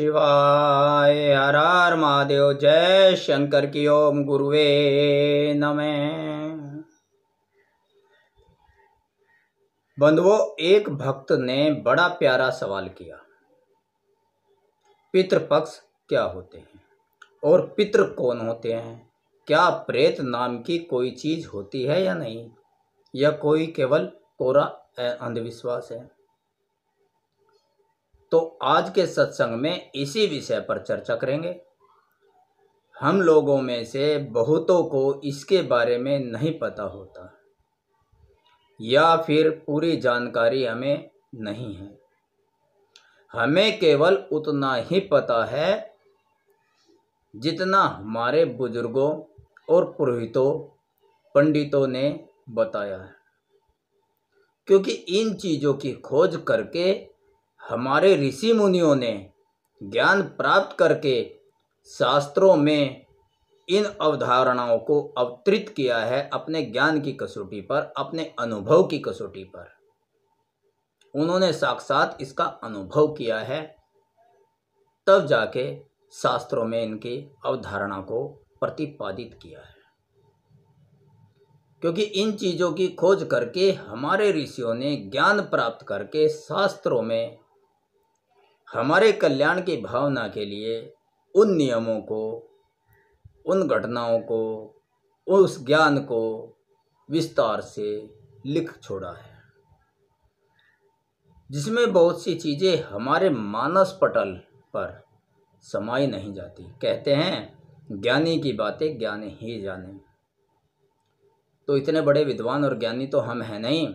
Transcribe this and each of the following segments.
शिवाय। हर हर महादेव। जय शंकर की ओम गुरुवे नमः। बंधुओं, एक भक्त ने बड़ा प्यारा सवाल किया, पितृपक्ष क्या होते हैं और पितृ कौन होते हैं? क्या प्रेत नाम की कोई चीज होती है या नहीं, या कोई केवल कोरा अंधविश्वास है? तो आज के सत्संग में इसी विषय पर चर्चा करेंगे। हम लोगों में से बहुतों को इसके बारे में नहीं पता होता, या फिर पूरी जानकारी हमें नहीं है। हमें केवल उतना ही पता है जितना हमारे बुजुर्गों और पुरोहितों, पंडितों ने बताया है, क्योंकि इन चीज़ों की खोज करके हमारे ऋषि मुनियों ने ज्ञान प्राप्त करके शास्त्रों में इन अवधारणाओं को अवतरित किया है अपने ज्ञान की कसौटी पर, अपने अनुभव की कसौटी पर। उन्होंने साक्षात इसका अनुभव किया है, तब जाके शास्त्रों में इनकी अवधारणा को प्रतिपादित किया है। क्योंकि इन चीज़ों की खोज करके हमारे ऋषियों ने ज्ञान प्राप्त करके शास्त्रों में हमारे कल्याण की भावना के लिए उन नियमों को, उन घटनाओं को, उस ज्ञान को विस्तार से लिख छोड़ा है, जिसमें बहुत सी चीज़ें हमारे मानस पटल पर समाई नहीं जाती। कहते हैं ज्ञानी की बातें ज्ञानी ही जाने। तो इतने बड़े विद्वान और ज्ञानी तो हम हैं नहीं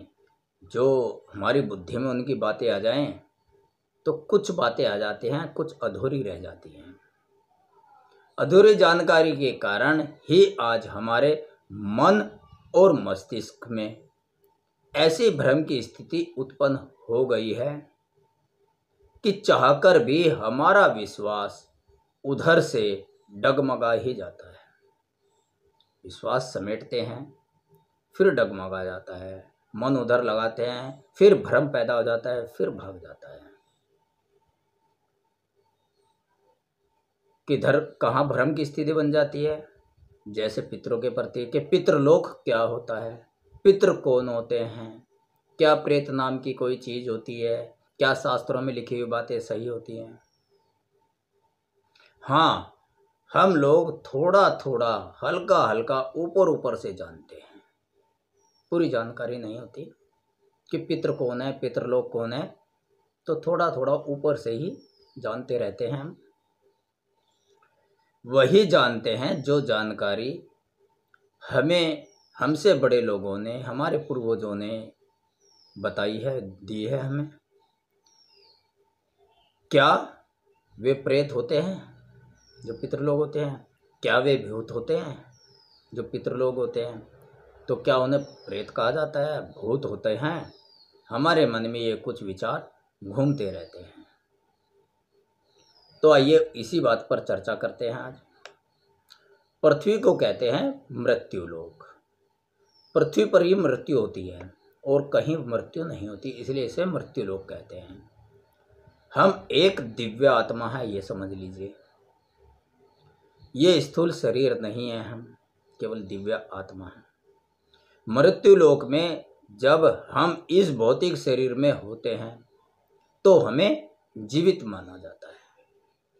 जो हमारी बुद्धि में उनकी बातें आ जाएं। तो कुछ बातें आ जाती हैं, कुछ अधूरी रह जाती हैं। अधूरी जानकारी के कारण ही आज हमारे मन और मस्तिष्क में ऐसी भ्रम की स्थिति उत्पन्न हो गई है कि चाहकर भी हमारा विश्वास उधर से डगमगा ही जाता है। विश्वास समेटते हैं, फिर डगमगा जाता है। मन उधर लगाते हैं, फिर भ्रम पैदा हो जाता है, फिर भाग जाता है। किधर कहाँ भ्रम की स्थिति बन जाती है? जैसे पितरों के प्रति कि पितृलोक क्या होता है, पितृ कौन होते हैं, क्या प्रेत नाम की कोई चीज होती है, क्या शास्त्रों में लिखी हुई बातें सही होती हैं? हाँ, हम लोग थोड़ा थोड़ा, हल्का हल्का, ऊपर ऊपर से जानते हैं। पूरी जानकारी नहीं होती कि पितृ कौन है, पितृलोक कौन है। तो थोड़ा थोड़ा ऊपर से ही जानते रहते हैं हम। वही जानते हैं जो जानकारी हमें हमसे बड़े लोगों ने, हमारे पूर्वजों ने बताई है, दी है हमें। क्या वे प्रेत होते हैं जो पितृलोक होते हैं? क्या वे भूत होते हैं जो पितृलोक होते हैं? तो क्या उन्हें प्रेत कहा जाता है, भूत होते हैं? हमारे मन में ये कुछ विचार घूमते रहते हैं। तो आइए इसी बात पर चर्चा करते हैं आज। पृथ्वी को कहते हैं मृत्युलोक। पृथ्वी पर ही मृत्यु होती है और कहीं मृत्यु नहीं होती, इसलिए इसे मृत्युलोक कहते हैं। हम एक दिव्य आत्मा है, ये समझ लीजिए। ये स्थूल शरीर नहीं है, हम केवल दिव्य आत्मा है। मृत्युलोक में जब हम इस भौतिक शरीर में होते हैं तो हमें जीवित माना जाता है,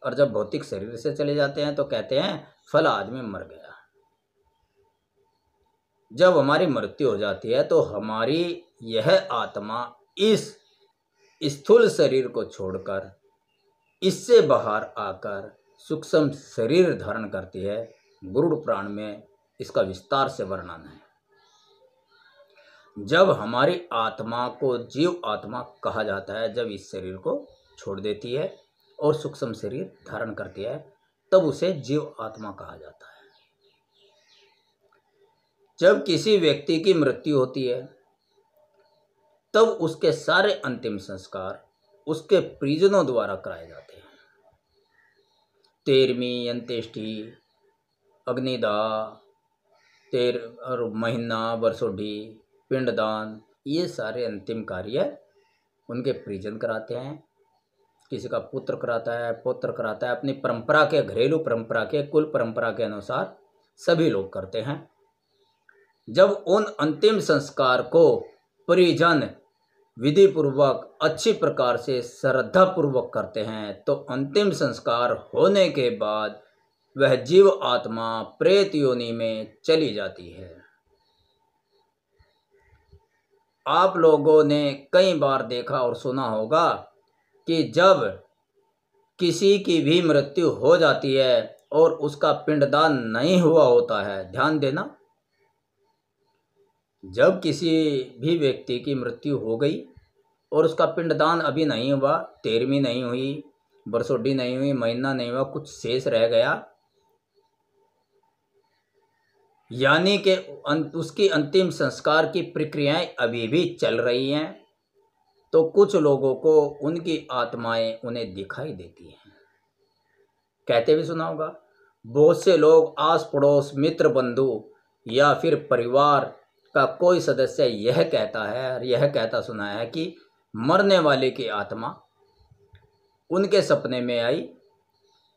और जब भौतिक शरीर से चले जाते हैं तो कहते हैं फला आदमी मर गया। जब हमारी मृत्यु हो जाती है तो हमारी यह आत्मा इस स्थूल शरीर को छोड़कर इससे बाहर आकर सूक्ष्म शरीर धारण करती है। गरुड़ पुराण में इसका विस्तार से वर्णन है। जब हमारी आत्मा को जीव आत्मा कहा जाता है, जब इस शरीर को छोड़ देती है और सूक्ष्म शरीर धारण करती है, तब उसे जीव आत्मा कहा जाता है। जब किसी व्यक्ति की मृत्यु होती है तब उसके सारे अंतिम संस्कार उसके परिजनों द्वारा कराए जाते हैं। 13वीं अंत्येष्टि, अग्निदाह, 13 महीना, बरसोडी, पिंडदान, ये सारे अंतिम कार्य उनके परिजन कराते हैं। किसी का पुत्र कराता है, पौत्र कराता है, अपनी परंपरा के, घरेलू परंपरा के, कुल परंपरा के अनुसार सभी लोग करते हैं। जब उन अंतिम संस्कार को परिजन विधि पूर्वक अच्छी प्रकार से श्रद्धा पूर्वक करते हैं तो अंतिम संस्कार होने के बाद वह जीव आत्मा प्रेत योनि में चली जाती है। आप लोगों ने कई बार देखा और सुना होगा कि जब किसी की भी मृत्यु हो जाती है और उसका पिंडदान नहीं हुआ होता है, ध्यान देना, जब किसी भी व्यक्ति की मृत्यु हो गई और उसका पिंडदान अभी नहीं हुआ, 13वीं नहीं हुई, बरसोड्डी नहीं हुई, महीना नहीं हुआ, कुछ शेष रह गया, यानी कि उसकी अंतिम संस्कार की प्रक्रियाएं अभी भी चल रही हैं, तो कुछ लोगों को उनकी आत्माएं उन्हें दिखाई देती हैं। कहते भी सुना होगा, बहुत से लोग आस पड़ोस, मित्र, बंधु या फिर परिवार का कोई सदस्य यह कहता है, यह कहता सुना है कि मरने वाले की आत्मा उनके सपने में आई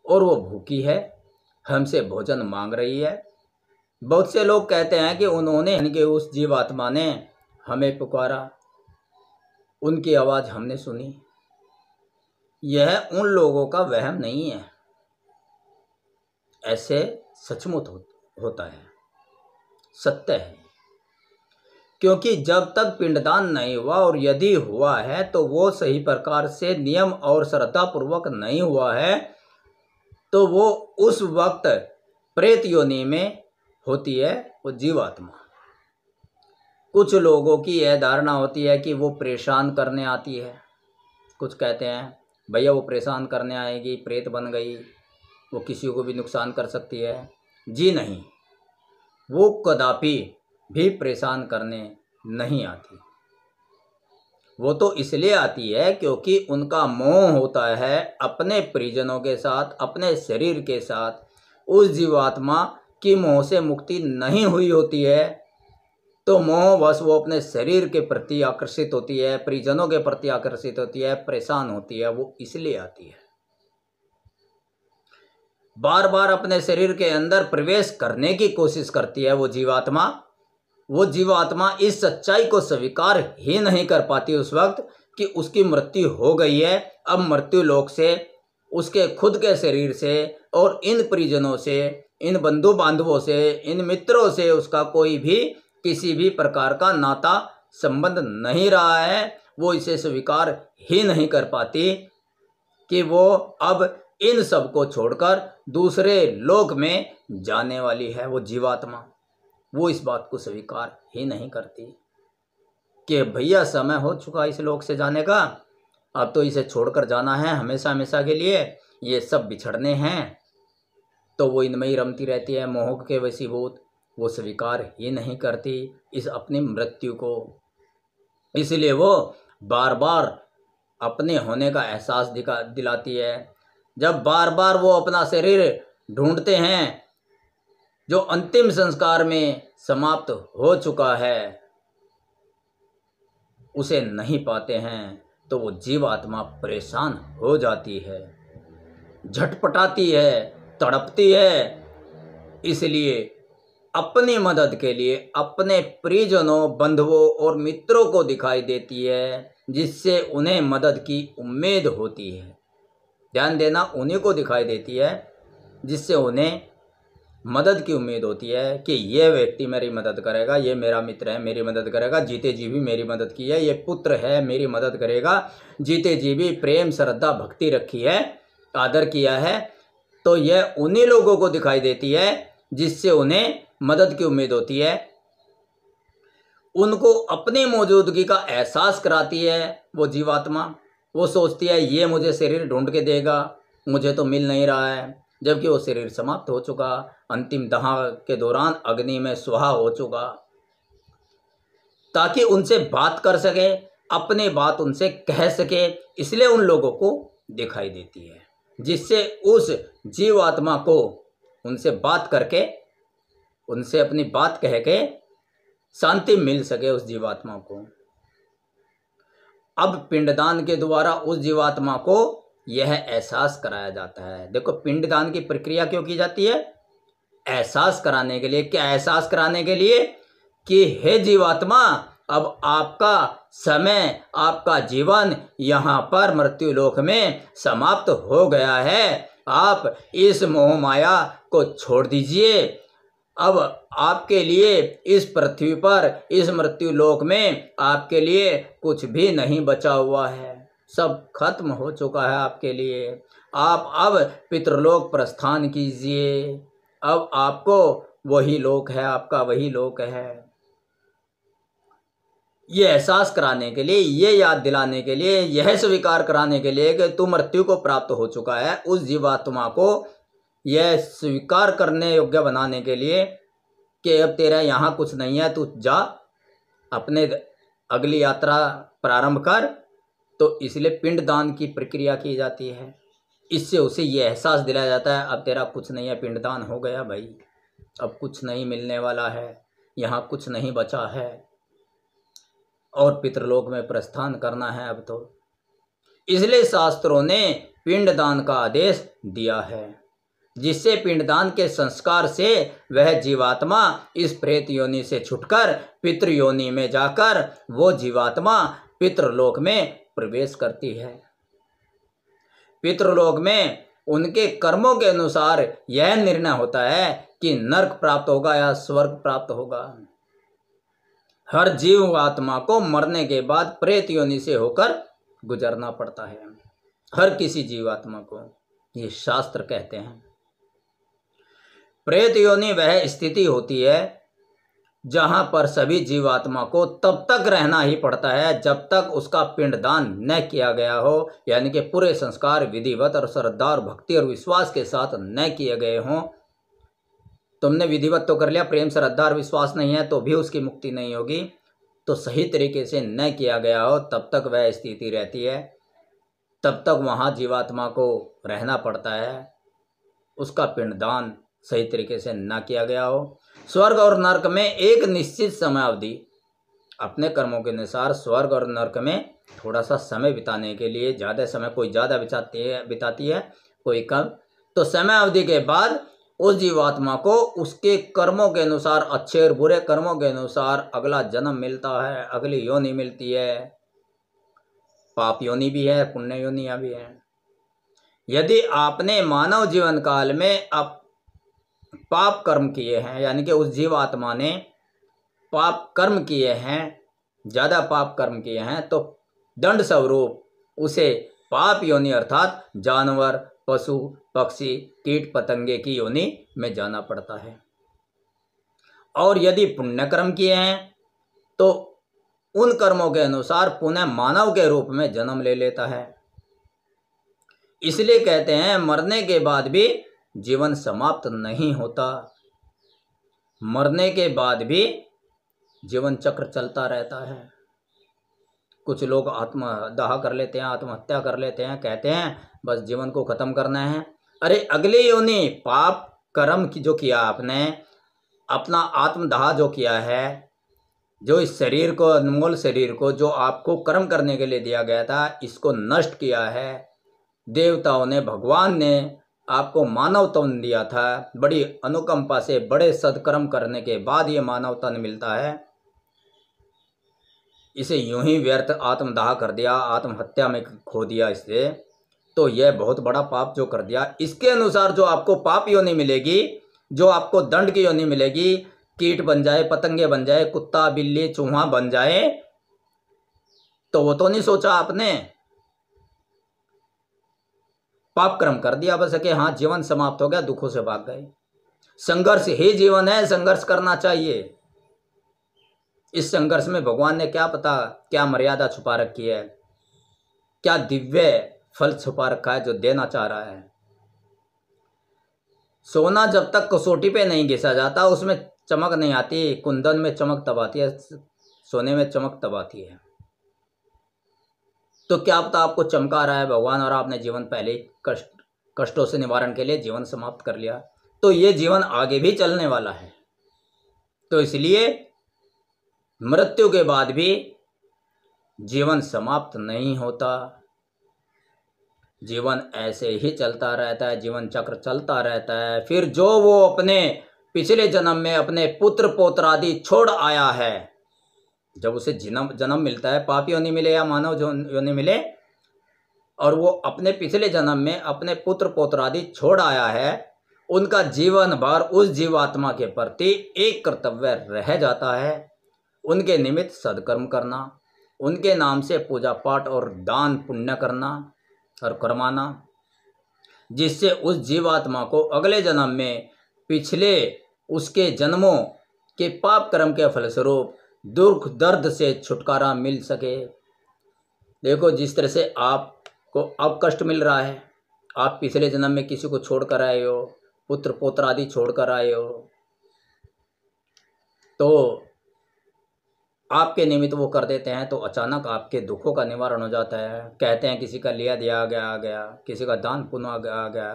और वो भूखी है, हमसे भोजन मांग रही है। बहुत से लोग कहते हैं कि उन्होंने, यानी कि उस जीवात्मा ने हमें पुकारा, उनकी आवाज़ हमने सुनी। यह उन लोगों का वहम नहीं है, ऐसे सचमुच होता है, सत्य है। क्योंकि जब तक पिंडदान नहीं हुआ और यदि हुआ है तो वो सही प्रकार से नियम और श्रद्धा पूर्वक नहीं हुआ है तो वो उस वक्त प्रेत योनि में होती है वो जीवात्मा। कुछ लोगों की यह धारणा होती है कि वो परेशान करने आती है। कुछ कहते हैं भैया वो परेशान करने आएगी, प्रेत बन गई, वो किसी को भी नुकसान कर सकती है। जी नहीं, वो कदापि भी परेशान करने नहीं आती। वो तो इसलिए आती है क्योंकि उनका मोह होता है अपने परिजनों के साथ, अपने शरीर के साथ। उस जीवात्मा की मोह से मुक्ति नहीं हुई होती है तो मोहवश वो अपने शरीर के प्रति आकर्षित होती है, परिजनों के प्रति आकर्षित होती है, परेशान होती है। वो इसलिए आती है, बार बार अपने शरीर के अंदर प्रवेश करने की कोशिश करती है वो जीवात्मा। वो जीवात्मा इस सच्चाई को स्वीकार ही नहीं कर पाती उस वक्त कि उसकी मृत्यु हो गई है। अब मृत्यु लोक से, उसके खुद के शरीर से और इन परिजनों से, इन बंधु बांधवों से, इन मित्रों से उसका कोई भी किसी भी प्रकार का नाता संबंध नहीं रहा है। वो इसे स्वीकार ही नहीं कर पाती कि वो अब इन सब को छोड़कर दूसरे लोक में जाने वाली है। वो जीवात्मा, वो इस बात को स्वीकार ही नहीं करती कि भैया समय हो चुका इस लोक से जाने का, अब तो इसे छोड़कर जाना है हमेशा हमेशा के लिए, ये सब बिछड़ने हैं। तो वो इनमें ही रमती रहती है, मोह के वशीभूत। वो स्वीकार ही नहीं करती इस अपनी मृत्यु को। इसलिए वो बार बार अपने होने का एहसास दिलाती है। जब बार बार वो अपना शरीर ढूंढते हैं जो अंतिम संस्कार में समाप्त हो चुका है, उसे नहीं पाते हैं तो वो जीवात्मा परेशान हो जाती है, झटपटाती है, तड़पती है। इसलिए अपनी मदद के लिए अपने परिजनों, बंधुओं और मित्रों को दिखाई देती है, जिससे उन्हें मदद की उम्मीद होती है। ध्यान देना, उन्हीं को दिखाई देती है जिससे उन्हें मदद की उम्मीद होती है कि ये व्यक्ति मेरी मदद करेगा, ये मेरा मित्र है, मेरी मदद करेगा, जीते जी भी मेरी मदद की है, ये पुत्र है, मेरी मदद करेगा, जीते जी भी प्रेम, श्रद्धा, भक्ति रखी है, आदर किया है। तो यह उन्हीं लोगों को दिखाई देती है जिससे उन्हें मदद की उम्मीद होती है। उनको अपनी मौजूदगी का एहसास कराती है वो जीवात्मा। वो सोचती है ये मुझे शरीर ढूंढ के देगा, मुझे तो मिल नहीं रहा है, जबकि वो शरीर समाप्त हो चुका, अंतिम दाह के दौरान अग्नि में सुहा हो चुका, ताकि उनसे बात कर सके, अपनी बात उनसे कह सके। इसलिए उन लोगों को दिखाई देती है, जिससे उस जीवात्मा को उनसे बात करके, उनसे अपनी बात कह के शांति मिल सके उस जीवात्मा को। अब पिंडदान के द्वारा उस जीवात्मा को यह एहसास कराया जाता है। देखो पिंडदान की प्रक्रिया क्यों की जाती है? एहसास कराने के लिए। क्या एहसास कराने के लिए? कि हे जीवात्मा, अब आपका समय, आपका जीवन यहाँ पर मृत्यु लोक में समाप्त हो गया है। आप इस मोह माया को छोड़ दीजिए। अब आपके लिए इस पृथ्वी पर, इस मृत्यु लोक में आपके लिए कुछ भी नहीं बचा हुआ है। सब खत्म हो चुका है आपके लिए। आप अब पितृलोक प्रस्थान कीजिए। अब आपको वही लोक है, आपका वही लोक है। ये एहसास कराने के लिए, ये याद दिलाने के लिए, यह स्वीकार कराने के लिए कि तू मृत्यु को प्राप्त हो चुका है, उस जीवात्मा को यह स्वीकार करने योग्य बनाने के लिए कि अब तेरा यहाँ कुछ नहीं है, तू जा अपने अगली यात्रा प्रारंभ कर। तो इसलिए पिंडदान की प्रक्रिया की जाती है। इससे उसे ये एहसास दिलाया जाता है अब तेरा कुछ नहीं है, पिंडदान हो गया भाई, अब कुछ नहीं मिलने वाला है, यहाँ कुछ नहीं बचा है और पितृलोक में प्रस्थान करना है अब तो। इसलिए शास्त्रों ने पिंडदान का आदेश दिया है, जिससे पिंडदान के संस्कार से वह जीवात्मा इस प्रेत योनि से छुटकर पितृयोनि में जाकर वो जीवात्मा पितृलोक में प्रवेश करती है। पितृलोक में उनके कर्मों के अनुसार यह निर्णय होता है कि नरक प्राप्त होगा या स्वर्ग प्राप्त होगा। हर जीव आत्मा को मरने के बाद प्रेत योनि से होकर गुजरना पड़ता है, हर किसी जीवात्मा को, ये शास्त्र कहते हैं। प्रेत योनि वह स्थिति होती है जहां पर सभी जीवात्मा को तब तक रहना ही पड़ता है जब तक उसका पिंडदान न किया गया हो, यानी कि पूरे संस्कार विधिवत और श्रद्धा और भक्ति और विश्वास के साथ न किए गए हों। तुमने विधिवत तो कर लिया, प्रेम श्रद्धा और विश्वास नहीं है तो भी उसकी मुक्ति नहीं होगी। तो सही तरीके से न किया गया हो तब तक वह स्थिति रहती है, तब तक वहाँ जीवात्मा को रहना पड़ता है, उसका पिंडदान सही तरीके से न किया गया हो। स्वर्ग और नरक में एक निश्चित समय अवधि, अपने कर्मों के अनुसार स्वर्ग और नरक में थोड़ा सा समय बिताने के लिए, ज़्यादा समय कोई ज़्यादा बिताती है कोई कम, तो समय अवधि के बाद उस जीवात्मा को उसके कर्मों के अनुसार, अच्छे और बुरे कर्मों के अनुसार अगला जन्म मिलता है, अगली योनि मिलती है। पाप योनि भी है, पुण्य योनियाँ भी हैं। यदि आपने मानव जीवन काल में अब पाप कर्म किए हैं, यानी कि उस जीवात्मा ने पाप कर्म किए हैं, ज़्यादा पाप कर्म किए हैं, तो दंड स्वरूप उसे पाप योनि अर्थात जानवर, पशु, पक्षी, कीट पतंगे की योनि में जाना पड़ता है। और यदि पुण्य कर्म किए हैं तो उन कर्मों के अनुसार पुनः मानव के रूप में जन्म ले लेता है। इसलिए कहते हैं मरने के बाद भी जीवन समाप्त नहीं होता, मरने के बाद भी जीवन चक्र चलता रहता है। कुछ लोग आत्मदाह कर लेते हैं, आत्महत्या कर लेते हैं, कहते हैं बस जीवन को खत्म करना है। अरे अगली योनि पाप कर्म की जो किया आपने, अपना आत्मदाह जो किया है, जो इस शरीर को, अनमोल शरीर को जो आपको कर्म करने के लिए दिया गया था, इसको नष्ट किया है। देवताओं ने, भगवान ने आपको मानव तन दिया था, बड़ी अनुकंपा से बड़े सत्कर्म करने के बाद ये मानव तन मिलता है। इसे यूं ही व्यर्थ आत्मदाह कर दिया, आत्महत्या में खो दिया इसे, तो यह बहुत बड़ा पाप जो कर दिया। इसके अनुसार जो आपको पाप योनि मिलेगी, जो आपको दंड की योनि मिलेगी, कीट बन जाए, पतंगे बन जाए, कुत्ता बिल्ली चूहा बन जाए, तो वो तो नहीं सोचा आपने, पाप कर्म कर दिया बस कि हाँ जीवन समाप्त हो गया, दुखों से भाग गए। संघर्ष ही जीवन है, संघर्ष करना चाहिए। इस संघर्ष में भगवान ने क्या पता क्या मर्यादा छुपा रखी है, क्या दिव्य फल छुपा रखा है जो देना चाह रहा है। सोना जब तक कसौटी पे नहीं घिसा जाता उसमें चमक नहीं आती, कुंदन में चमक तब आती है, सोने में चमक तब आती है। तो क्या पता आपको चमका रहा है भगवान और आपने जीवन पहले कष्टों से निवारण के लिए जीवन समाप्त कर लिया, तो ये जीवन आगे भी चलने वाला है। तो इसलिए मृत्यु के बाद भी जीवन समाप्त नहीं होता। जीवन ऐसे ही चलता रहता है, जीवन चक्र चलता रहता है। फिर जो वो अपने पिछले जन्म में अपने पुत्र पौत्रादि छोड़ आया है, जब उसे जन्म मिलता है, पाप योनि मिले या मानव योनि मिले, और वो अपने पिछले जन्म में अपने पुत्र पौत्रादि छोड़ आया है, उनका जीवन भर उस जीवात्मा के प्रति एक कर्तव्य रह जाता है, उनके निमित्त सदकर्म करना, उनके नाम से पूजा पाठ और दान पुण्य करना और करवाना, जिससे उस जीवात्मा को अगले जन्म में पिछले उसके जन्मों के पाप कर्म के फलस्वरूप दुख दर्द से छुटकारा मिल सके। देखो, जिस तरह से आपको अब कष्ट मिल रहा है, आप पिछले जन्म में किसी को छोड़ कर आए हो, पुत्र पौत्र आदि छोड़ कर आए हो, तो आपके निमित्त वो कर देते हैं, तो अचानक आपके दुखों का निवारण हो जाता है। कहते हैं किसी का लिया दिया आ गया, किसी का दान पुण्य आ गया।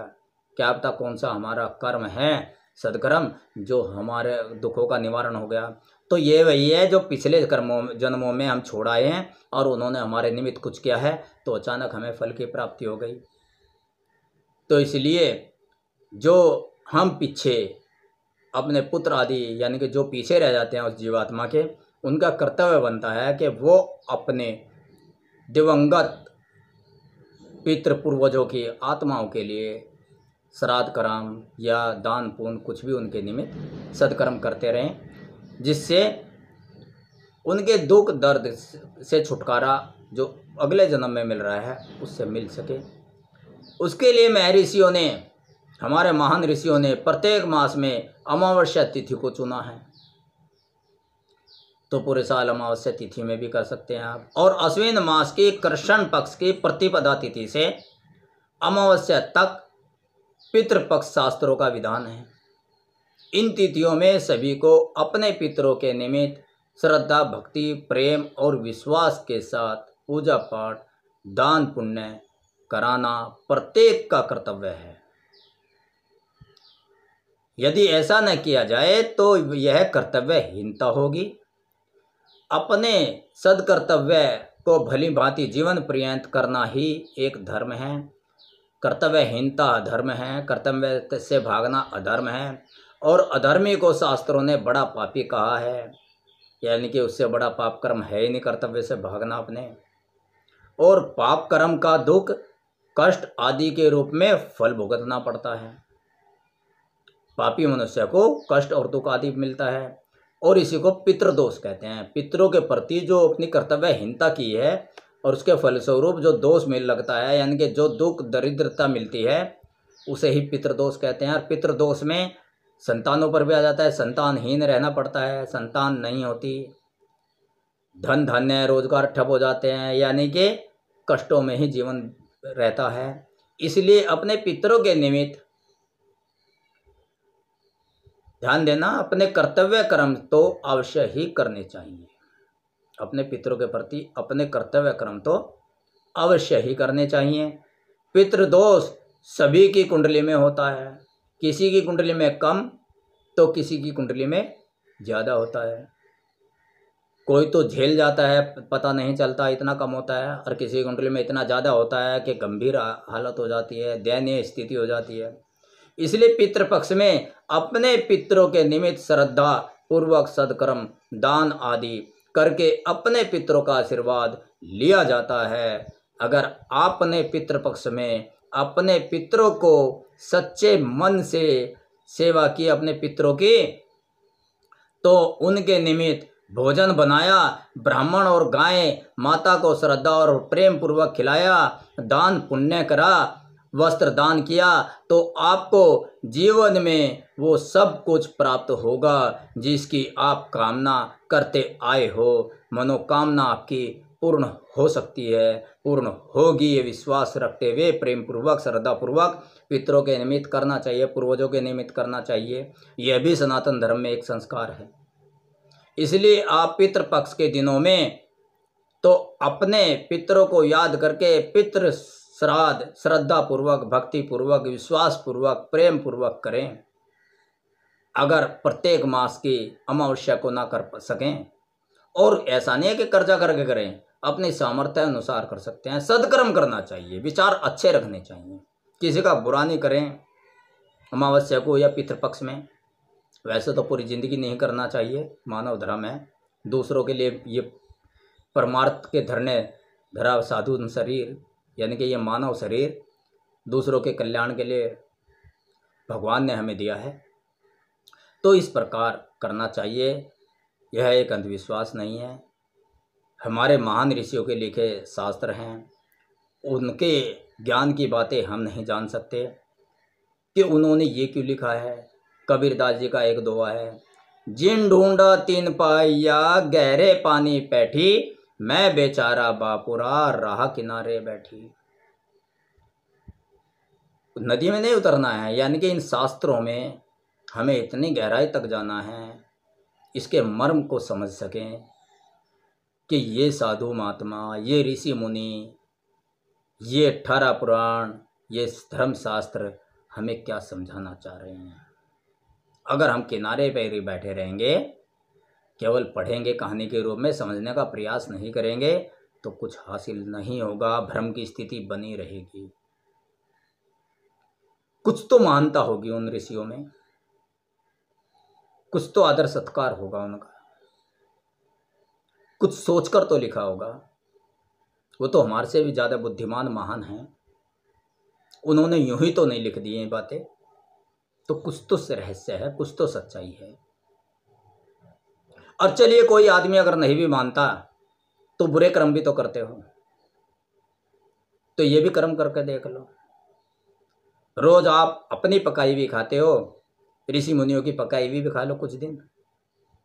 क्या पता कौन सा हमारा कर्म है, सदकर्म, जो हमारे दुखों का निवारण हो गया। तो ये वही है जो पिछले जन्मों में हम छोड़ आए हैं और उन्होंने हमारे निमित्त कुछ किया है, तो अचानक हमें फल की प्राप्ति हो गई। तो इसलिए जो हम पीछे अपने पुत्र आदि यानी कि जो पीछे रह जाते हैं उस जीवात्मा के, उनका कर्तव्य बनता है कि वो अपने दिवंगत पितृ पूर्वजों की आत्माओं के लिए श्राद्ध कर्म या दान पुण्य कुछ भी उनके निमित्त सत्कर्म करते रहें, जिससे उनके दुख दर्द से छुटकारा जो अगले जन्म में मिल रहा है उससे मिल सके। उसके लिए महर्षियों ने, हमारे महान ऋषियों ने प्रत्येक मास में अमावस्या तिथि को चुना है। तो पूरे साल अमावस्या तिथि में भी कर सकते हैं आप। और अश्विन मास की कृष्ण पक्ष की प्रतिपदा तिथि से अमावस्या तक पितृपक्ष शास्त्रों का विधान है। इन तिथियों में सभी को अपने पितरों के निमित्त श्रद्धा भक्ति प्रेम और विश्वास के साथ पूजा पाठ दान पुण्य कराना प्रत्येक का कर्तव्य है। यदि ऐसा न किया जाए तो यह कर्तव्यहीनता होगी। अपने सदकर्तव्य को भली भांति जीवन पर्यंत करना ही एक धर्म है। कर्तव्यहीनता अधर्म है, कर्तव्य से भागना अधर्म है। और अधर्मी को शास्त्रों ने बड़ा पापी कहा है, यानी कि उससे बड़ा पाप कर्म है ही नहीं कर्तव्य से भागना अपने। और पाप कर्म का दुख कष्ट आदि के रूप में फल भुगतना पड़ता है। पापी मनुष्य को कष्ट और दुख आदि मिलता है, और इसी को पितृदोष कहते हैं। पितरों के प्रति जो अपनी कर्तव्यहीनता की है और उसके फलस्वरूप जो दोष मिल लगता है, यानी कि जो दुख दरिद्रता मिलती है, उसे ही पितृदोष कहते हैं। और पितृदोष में संतानों पर भी आ जाता है, संतानहीन रहना पड़ता है, संतान नहीं होती, धन धान्य रोजगार ठप हो जाते हैं, यानी कि कष्टों में ही जीवन रहता है। इसलिए अपने पितरों के निमित्त ध्यान देना, अपने कर्तव्य कर्म तो अवश्य ही करने चाहिए। अपने पितरों के प्रति अपने कर्तव्य कर्म तो अवश्य ही करने चाहिए। पितृदोष सभी की कुंडली में होता है, किसी की कुंडली में कम तो किसी की कुंडली में ज़्यादा होता है। कोई तो झेल जाता है, पता नहीं चलता, इतना कम होता है, और किसी की कुंडली में इतना ज़्यादा होता है कि गंभीर हालत हो जाती है, दयनीय स्थिति हो जाती है। इसलिए पितृपक्ष में अपने पितरों के निमित्त श्रद्धा पूर्वक सदकर्म दान आदि करके अपने पितरों का आशीर्वाद लिया जाता है। अगर आपने पितृपक्ष में अपने पितरों को सच्चे मन से सेवा की अपने पितरों की, तो उनके निमित्त भोजन बनाया, ब्राह्मण और गाय माता को श्रद्धा और प्रेम पूर्वक खिलाया, दान पुण्य करा, वस्त्र दान किया, तो आपको जीवन में वो सब कुछ प्राप्त होगा जिसकी आप कामना करते आए हो। मनोकामना आपकी पूर्ण हो सकती है, पूर्ण होगी, ये विश्वास रखते हुए प्रेम पूर्वक श्रद्धा पूर्वक पितरों के निमित्त करना चाहिए, पूर्वजों के निमित्त करना चाहिए। यह भी सनातन धर्म में एक संस्कार है। इसलिए आप पितृपक्ष के दिनों में तो अपने पितरों को याद करके पितृ श्राद्ध श्रद्धा पूर्वक भक्ति पूर्वक विश्वास पूर्वक प्रेम पूर्वक करें। अगर प्रत्येक मास की अमावस्या को ना कर सकें, और ऐसा नहीं है कि कर्जा करके करें, अपनी सामर्थ्य अनुसार कर सकते हैं। सदकर्म करना चाहिए, विचार अच्छे रखने चाहिए, किसी का बुरा नहीं करें अमावस्या को या पितृपक्ष में। वैसे तो पूरी ज़िंदगी नहीं करना चाहिए, मानव धर्म है। दूसरों के लिए ये परमार्थ के धरने धरा साधु शरीर, यानी कि ये मानव शरीर दूसरों के कल्याण के लिए भगवान ने हमें दिया है, तो इस प्रकार करना चाहिए। यह एक अंधविश्वास नहीं है। हमारे महान ऋषियों के लिखे शास्त्र हैं, उनके ज्ञान की बातें हम नहीं जान सकते कि उन्होंने ये क्यों लिखा है। कबीरदास जी का एक दोहा है, जिन ढूंढा तीन पाइया गहरे पानी पैठी, मैं बेचारा बापुरा राह किनारे बैठी। नदी में नहीं उतरना है, यानी कि इन शास्त्रों में हमें इतनी गहराई तक जाना है, इसके मर्म को समझ सकें कि ये साधु महात्मा, ये ऋषि मुनि, ये 18 पुराण, ये धर्मशास्त्र हमें क्या समझाना चाह रहे हैं। अगर हम किनारे पर ही बैठे रहेंगे, केवल पढ़ेंगे कहानी के रूप में, समझने का प्रयास नहीं करेंगे, तो कुछ हासिल नहीं होगा, भ्रम की स्थिति बनी रहेगी। कुछ तो मानता होगी उन ऋषियों में, कुछ तो आदर सत्कार होगा उनका, कुछ सोचकर तो लिखा होगा। वो तो हमारे से भी ज़्यादा बुद्धिमान महान हैं, उन्होंने यूं ही तो नहीं लिख दी ये बातें। तो कुछ तो रहस्य है, कुछ तो सच्चाई है। और चलिए, कोई आदमी अगर नहीं भी मानता तो बुरे कर्म भी तो करते हो, तो ये भी कर्म करके देख लो। रोज आप अपनी पकाई भी खाते हो, ऋषि मुनियों की पकाई भी खा लो कुछ दिन।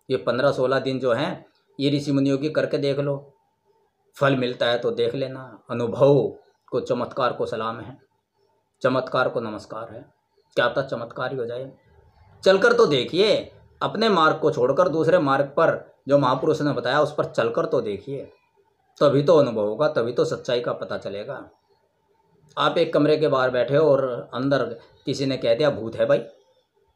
ये 15-16 दिन जो हैं, ये ऋषि मुनियों की करके देख लो, फल मिलता है तो देख लेना। अनुभव को, चमत्कार को सलाम है, चमत्कार को नमस्कार है। क्या पता चमत्कार ही हो जाए। चलकर तो देखिए, अपने मार्ग को छोड़कर दूसरे मार्ग पर जो महापुरुष ने बताया उस पर चलकर तो देखिए, तभी तो अनुभव होगा, तभी तो सच्चाई का पता चलेगा। आप एक कमरे के बाहर बैठे हो और अंदर किसी ने कह दिया भूत है भाई,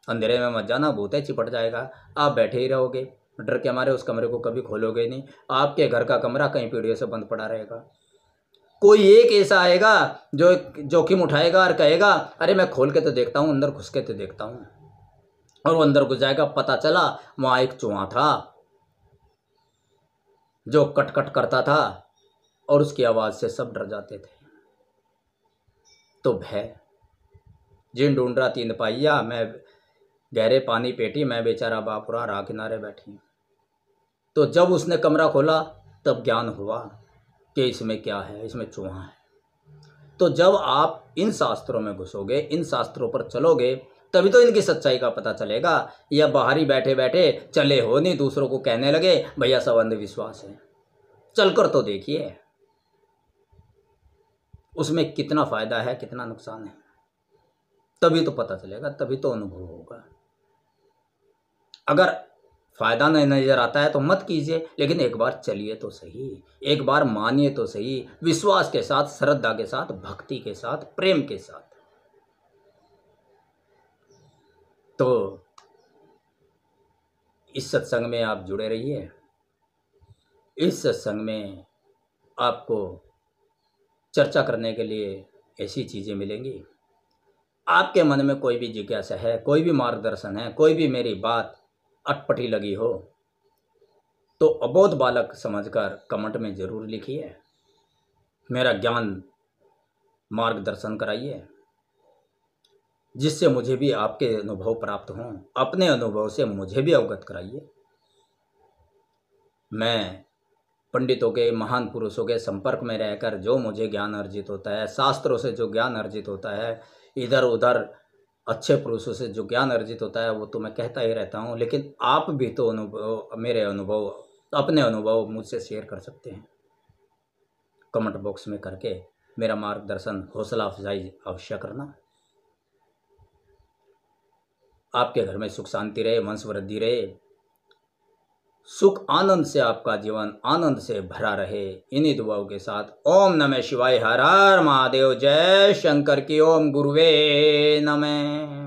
अंधेरे में मत जाना, भूत है, चिपट जाएगा। आप बैठे ही रहोगे, डर के मारे उस कमरे को कभी खोलोगे नहीं। आपके घर का कमरा कहीं पीढ़ियों से बंद पड़ा रहेगा। कोई एक ऐसा आएगा जो जोखिम उठाएगा और कहेगा अरे मैं खोल के तो देखता हूँ, अंदर घुस के तो देखता हूँ, और वो अंदर घुस जाएगा। पता चला वहाँ एक चूहा था जो कट करता था, और उसकी आवाज़ से सब डर जाते थे। तो भय, जिन ढूंढा तीन पाइया, मैं गहरे पानी पेटी, मैं बेचारा बापुरा राह किनारे बैठी। तो जब उसने कमरा खोला तब ज्ञान हुआ कि इसमें क्या है, इसमें चूहा है। तो जब आप इन शास्त्रों में घुसोगे, इन शास्त्रों पर चलोगे, तभी तो इनकी सच्चाई का पता चलेगा। या बाहर ही बैठे बैठे चले हो नहीं, दूसरों को कहने लगे भैया सब अंधविश्वास है। चलकर तो देखिए उसमें कितना फायदा है, कितना नुकसान है, तभी तो पता चलेगा, तभी तो अनुभव होगा। अगर फायदा नहीं नजर आता है तो मत कीजिए, लेकिन एक बार चलिए तो सही, एक बार मानिए तो सही, विश्वास के साथ, श्रद्धा के साथ, भक्ति के साथ, प्रेम के साथ। तो इस सत्संग में आप जुड़े रहिए। इस सत्संग में आपको चर्चा करने के लिए ऐसी चीज़ें मिलेंगी। आपके मन में कोई भी जिज्ञासा है, कोई भी मार्गदर्शन है, कोई भी मेरी बात अटपटी लगी हो, तो अबोध बालक समझकर कमेंट में ज़रूर लिखिए। मेरा ज्ञान मार्गदर्शन कराइए, जिससे मुझे भी आपके अनुभव प्राप्त हों। अपने अनुभव से मुझे भी अवगत कराइए। मैं पंडितों के, महान पुरुषों के संपर्क में रहकर जो मुझे ज्ञान अर्जित होता है, शास्त्रों से जो ज्ञान अर्जित होता है, इधर उधर अच्छे पुरुषों से जो ज्ञान अर्जित होता है, वो तो मैं कहता ही रहता हूँ। लेकिन आप भी तो मेरे अनुभव, अपने अनुभव मुझसे शेयर कर सकते हैं कमेंट बॉक्स में करके। मेरा मार्गदर्शन, हौसला अफजाई अवश्य करना। आपके घर में सुख शांति रहे, वंश वृद्धि रहे, सुख आनंद से आपका जीवन आनंद से भरा रहे। इन्हीं दुआओं के साथ ओम नमः शिवाय, हर हर महादेव, जय शंकर की, ओम गुरुवे नमः।